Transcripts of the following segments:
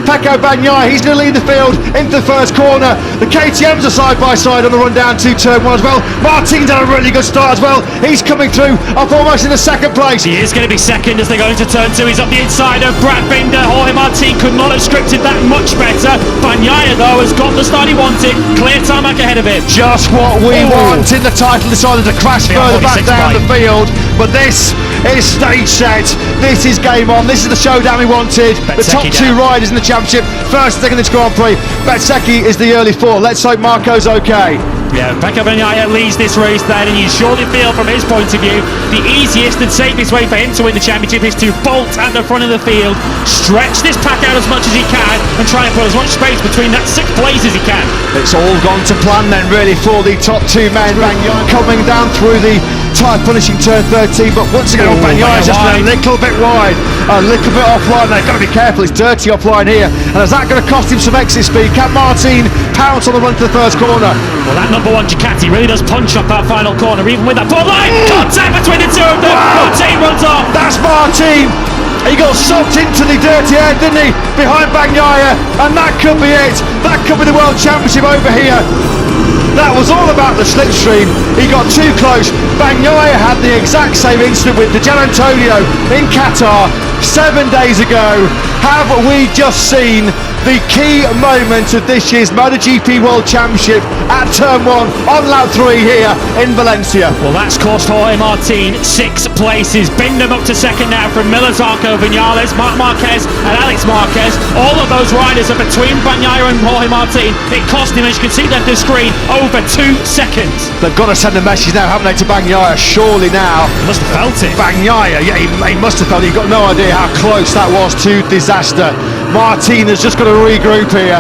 Pecco Bagnaia, he's going to lead the field into the first corner. The KTMs are side by side on the run down to turn one as well. Martin's had a really good start as well. He's coming through up almost in the second place. He is going to be second as they go into turn two. He's up the inside of Brad Binder. Jorge Martin could not have scripted that much better. Bagnaia though has got the start he wanted. Clear tarmac ahead of him. Just what we want in the title. Decided to crash further back down the field, but this is stage set. This is game on. This is the showdown we wanted. The top two riders in the championship, first and second in this Grand Prix. Bezzecchi is the early four. Let's hope Marco's okay. Yeah, Pecco Bagnaia leads this race then, and you surely feel from his point of view the easiest and safest way for him to win the championship is to bolt at the front of the field, stretch this pack out as much as he can, and try and put as much space between that sixth place as he can. It's all gone to plan then really for the top two men. Bagnaia coming down through the tyre punishing turn 13, but once again Bagnaia's just a little bit wide, a little bit offline. They've got to be careful, it's dirty offline here, and is that going to cost him some exit speed? Can Martin pounce on the run to the first corner? Well, that number one Ducati really does punch up that final corner, even with that pull line. Contact between the two of them. Martin runs off. That's Martin. He got sucked into the dirty air, didn't he, behind Bagnaia, and that could be it. That could be the World Championship over here. That was all about the slipstream. He got too close. Bagnaia had the exact same incident with the Gian Antonio in Qatar 7 days ago. Have we just seen the key moment of this year's MotoGP World Championship at turn 1 on lap 3 here in Valencia? Well, that's cost Jorge Martin 6 places. Binder up to second now from Miller, Zarco, Vinales, Marc Marquez and Alex Marquez. All of those riders are between Bagnaia and Jorge Martin. It cost him, as you can see on the screen, over 2 seconds. They've got to send a message now, haven't they, to Bagnaia? Surely now. He must have felt it. Bagnaia, yeah, he must have felt it. You've got no idea how close that was to disaster. Martin has just got to regroup here,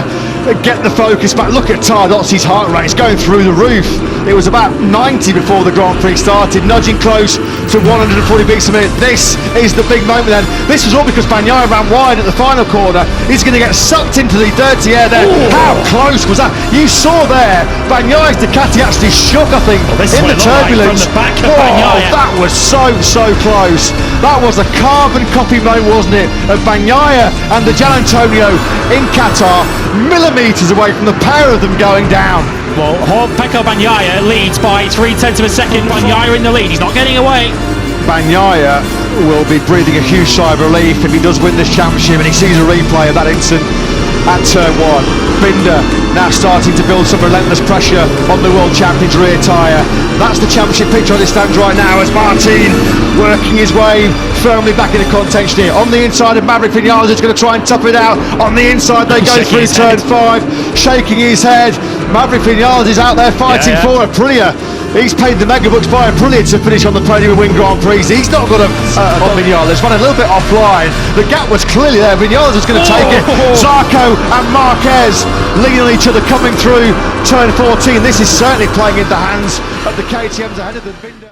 get the focus back. Look at Tardozzi's heart rate, it's going through the roof. It was about 90 before the Grand Prix started, nudging close to 140 beats a minute. This is the big moment then. This was all because Bagnaia ran wide at the final corner. He's going to get sucked into the dirty air there. Ooh. How close was that? You saw there, Bagnaia's Ducati actually shook, I think, in the turbulence. Like from the back of Bagnaia. That was so close. That was a carbon copy moment, wasn't it, of Bagnaia and the Gian Antonio in Qatar, millimetres away from the pair of them going down. Well, Pecco Bagnaia leads by 0.3 of a second. Bagnaia in the lead, he's not getting away. Bagnaia will be breathing a huge sigh of relief if he does win this championship and he sees a replay of that incident at turn 1. Binder now starting to build some relentless pressure on the world champion's rear tyre. That's the championship picture as it stands right now, as Martin working his way firmly back into contention here. On the inside of Maverick Vinales is going to try and tough it out. On the inside they go through turn 5, shaking his head. Maverick Vinales is out there fighting for Aprilia. He's paid the mega bucks by Aprilia to finish on the podium and win Grand Prix. He's not got a Vinales, run a little bit offline. The gap was clearly there. Vinales was going to take it. Zarco and Marquez leaning on each other coming through turn 14. This is certainly playing into the hands of the KTMs ahead of the Binder.